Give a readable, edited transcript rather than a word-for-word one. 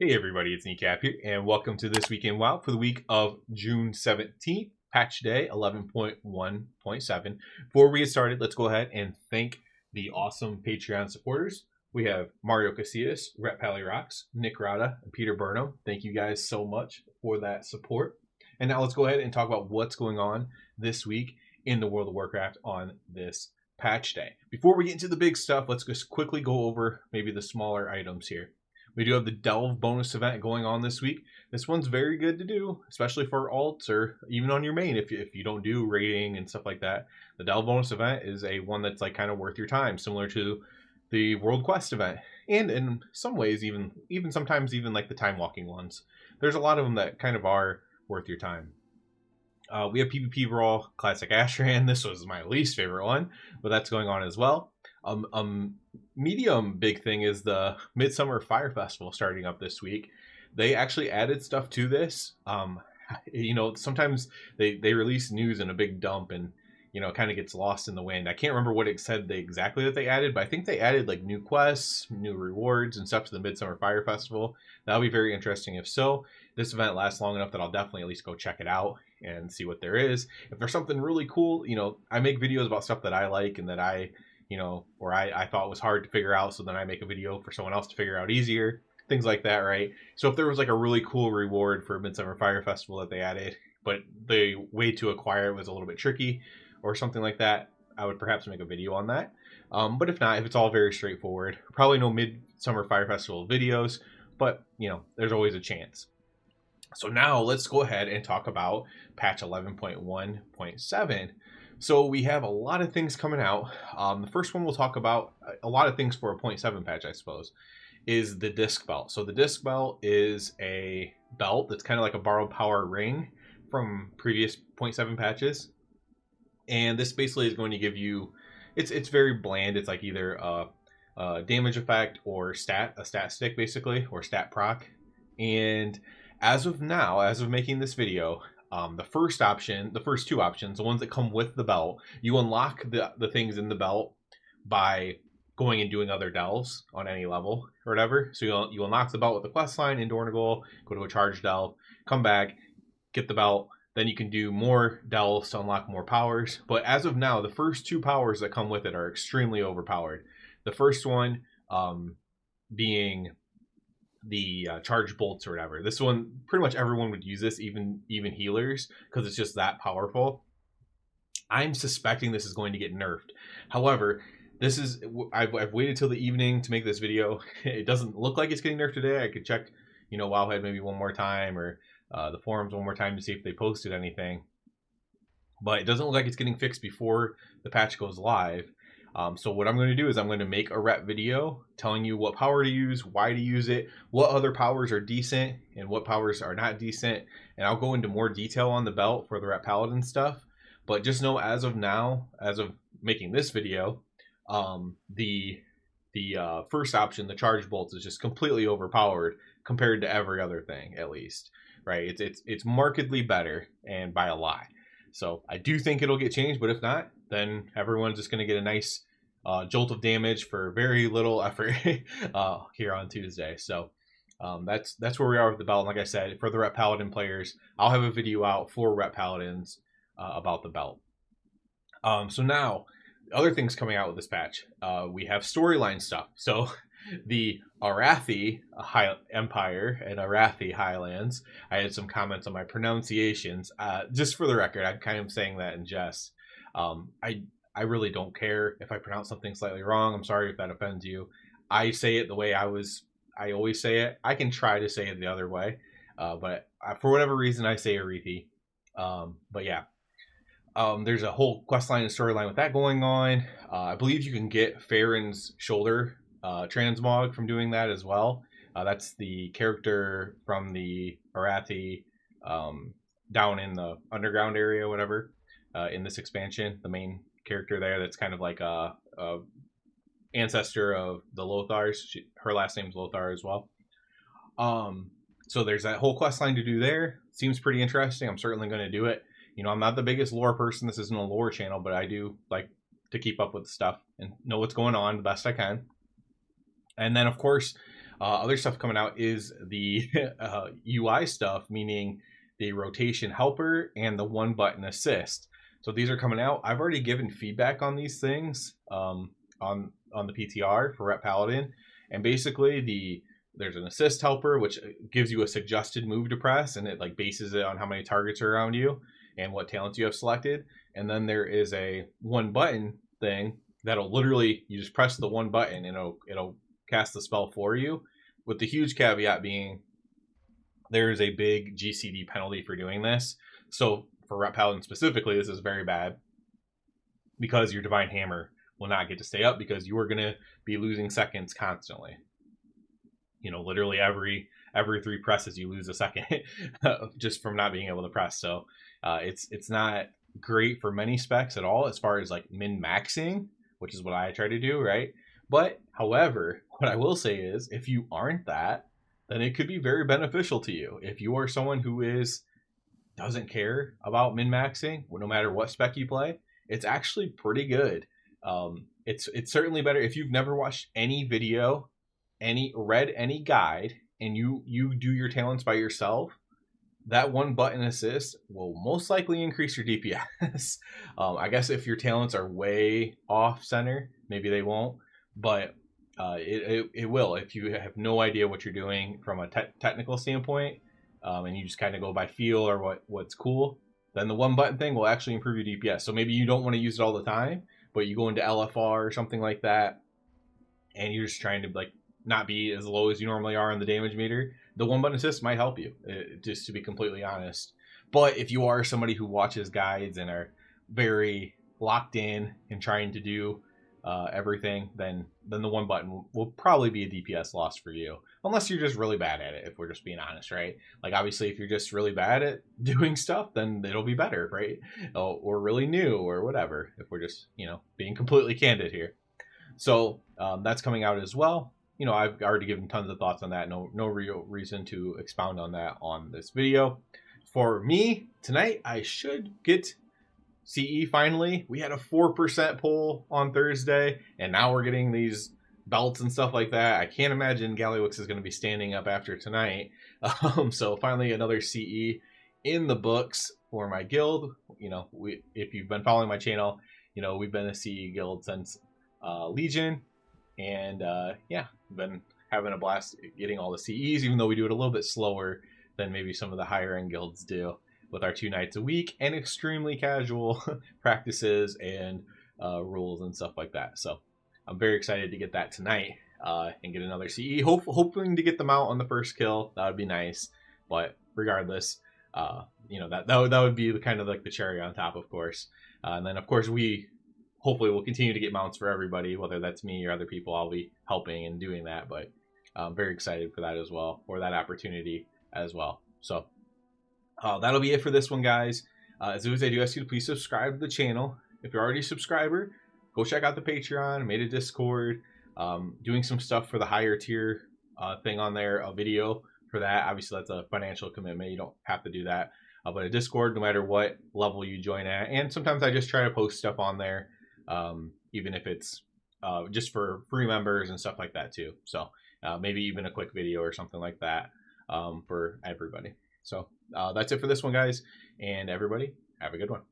Hey everybody, it's Kneecap here, and welcome to This Week in WoW for the week of June 17th, patch day 11.1.7. Before we get started, let's go ahead and thank the awesome Patreon supporters. We have Mario Casillas, Rhett Pally Rocks, Nick Rada, and Peter Burnham. Thank you guys so much for that support. And now let's go ahead and talk about what's going on this week in the World of Warcraft on this patch day. Before we get into the big stuff, let's just quickly go over maybe the smaller items here. We do have the Delve bonus event going on this week. This one's very good to do, especially for alts or even on your main if you don't do raiding and stuff like that. The Delve bonus event is a one that's like kind of worth your time, similar to the World Quest event, and in some ways even sometimes even like the time walking ones. There's a lot of them that kind of are worth your time. We have PvP Brawl Classic Ashran. This was my least favorite one, but that's going on as well. Medium big thing is the Midsummer Fire Festival starting up this week. They actually added stuff to this. Sometimes they release news in a big dump and it kind of gets lost in the wind. I can't remember what it said exactly that they added, but I think they added like new quests, new rewards and stuff to the Midsummer Fire Festival. That'll be very interesting. If so, this event lasts long enough that I'll definitely at least go check it out and see what there is. If there's something really cool, I make videos about stuff that I like and that I thought was hard to figure out, so then I make a video for someone else to figure out easier, things like that, right? So if there was like a really cool reward for Midsummer Fire Festival that they added, but the way to acquire it was a little bit tricky or something like that, I would perhaps make a video on that. But if not, if it's all very straightforward, probably no Midsummer Fire Festival videos, but there's always a chance. So now let's go ahead and talk about patch 11.1.7. So we have a lot of things coming out. The first one we'll talk about, a lot of things for a 0.7 patch, I suppose, is the disc belt. So the disc belt is a belt that's kind of like a borrowed power ring from previous 0.7 patches. And this basically is going to give you, it's very bland. It's like either a damage effect or a stat stick basically, or stat proc. And as of now, as of making this video, the first two options, the ones that come with the belt, you unlock the things in the belt by going and doing other delves on any level or whatever. So you unlock the belt with the questline in Dornigal, go to a charge delve, come back, get the belt, then you can do more delves to unlock more powers. But as of now, the first two powers that come with it are extremely overpowered. The first one being the charge bolts or whatever. This one, pretty much everyone would use this, even healers, because it's just that powerful. I'm suspecting this is going to get nerfed. However, I've waited till the evening to make this video. It doesn't look like it's getting nerfed today. I could check Wowhead maybe one more time, or the forums one more time to see if they posted anything, but it doesn't look like it's getting fixed before the patch goes live. So what I'm going to do is I'm going to make a rep video telling you what power to use, why to use it, what other powers are decent and what powers are not decent. And I'll go into more detail on the belt for the rep paladin stuff. But just know as of now, as of making this video, the first option, the charge bolts, is just completely overpowered compared to every other thing, at least, right? It's markedly better, and by a lot. So I do think it'll get changed, but if not, then everyone's just going to get a nice jolt of damage for very little effort here on Tuesday. So that's where we are with the belt. And like I said, for the Rep Paladin players, I'll have a video out for Rep Paladins about the belt. So now, other things coming out with this patch, we have storyline stuff. So the Arathi Empire and Arathi Highlands, I had some comments on my pronunciations. Just for the record, I'm kind of saying that in jest. I really don't care if I pronounce something slightly wrong. I'm sorry if that offends you. I say it the way I always say it. I can try to say it the other way, but for whatever reason I say Arathi. But yeah, there's a whole questline and storyline with that going on. I believe you can get Farron's shoulder transmog from doing that as well. That's the character from the Arathi down in the underground area, whatever, in this expansion. The main character there, that's kind of like a ancestor of the Lothars. Her last name's Lothar as well. So there's that whole quest line to do there. Seems pretty interesting. I'm certainly going to do it. I'm not the biggest lore person. This isn't a lore channel, but I do like to keep up with stuff and know what's going on the best I can. And then, of course, Other stuff coming out is the UI stuff, meaning the rotation helper and the one button assist. So these are coming out. I've already given feedback on these things on the PTR for Rep Paladin, and basically there's an assist helper which gives you a suggested move to press, and it like bases it on how many targets are around you and what talents you have selected. And then there is a one button thing that'll literally, you just press the one button and it'll cast the spell for you, with the huge caveat being there is a big GCD penalty for doing this. So for Rep Paladin specifically, this is very bad because your Divine Hammer will not get to stay up because you are going to be losing seconds constantly. You know, literally every 3 presses you lose a second just from not being able to press. So it's not great for many specs at all as far as like min-maxing, which is what I try to do, right? But however, what I will say is if you aren't that, then it could be very beneficial to you. If you are someone who doesn't care about min-maxing, no matter what spec you play, it's actually pretty good. It's certainly better if you've never watched any video, read any guide, and you do your talents by yourself. That one button assist will most likely increase your DPS. I guess if your talents are way off center, maybe they won't, but it will if you have no idea what you're doing from a technical standpoint, and you just kind of go by feel or what's cool. Then the one button thing will actually improve your DPS. So maybe you don't want to use it all the time, but you go into LFR or something like that, and you're just trying to like not be as low as you normally are on the damage meter. The one button assist might help you, just to be completely honest. But if you are somebody who watches guides and are very locked in and trying to do everything, then the one button will probably be a DPS loss for you, unless you're just really bad at it, if we're just being honest, right? Like obviously if you're just really bad at doing stuff, then it'll be better, right? Or really new or whatever, if we're just, you know, being completely candid here. So that's coming out as well. You know, I've already given tons of thoughts on that. No real reason to expound on that on this video. For me, tonight, I should get CE finally. We had a 4% pull on Thursday, and now we're getting these belts and stuff like that. I can't imagine Gallywix is going to be standing up after tonight. So finally another CE in the books for my guild. You know, if you've been following my channel, you know, we've been a CE guild since Legion. And yeah, been having a blast getting all the CEs, even though we do it a little bit slower than maybe some of the higher end guilds do, with our 2 nights a week and extremely casual practices and rules and stuff like that. So I'm very excited to get that tonight and get another CE. Hoping to get them out on the first kill. That would be nice. But regardless, you know, that would be the kind of like the cherry on top, of course. And then of course hopefully we'll continue to get mounts for everybody, whether that's me or other people. I'll be helping and doing that, but I'm very excited for that as well, or that opportunity as well. So that'll be it for this one, guys. As always, I do ask you to please subscribe to the channel. If you're already a subscriber, go check out the Patreon. I made a Discord, doing some stuff for the higher tier thing on there, a video for that. Obviously, that's a financial commitment. You don't have to do that. But a Discord, no matter what level you join at. And sometimes I just try to post stuff on there, even if it's just for free members and stuff like that too. So maybe even a quick video or something like that for everybody. So that's it for this one, guys. And everybody, have a good one.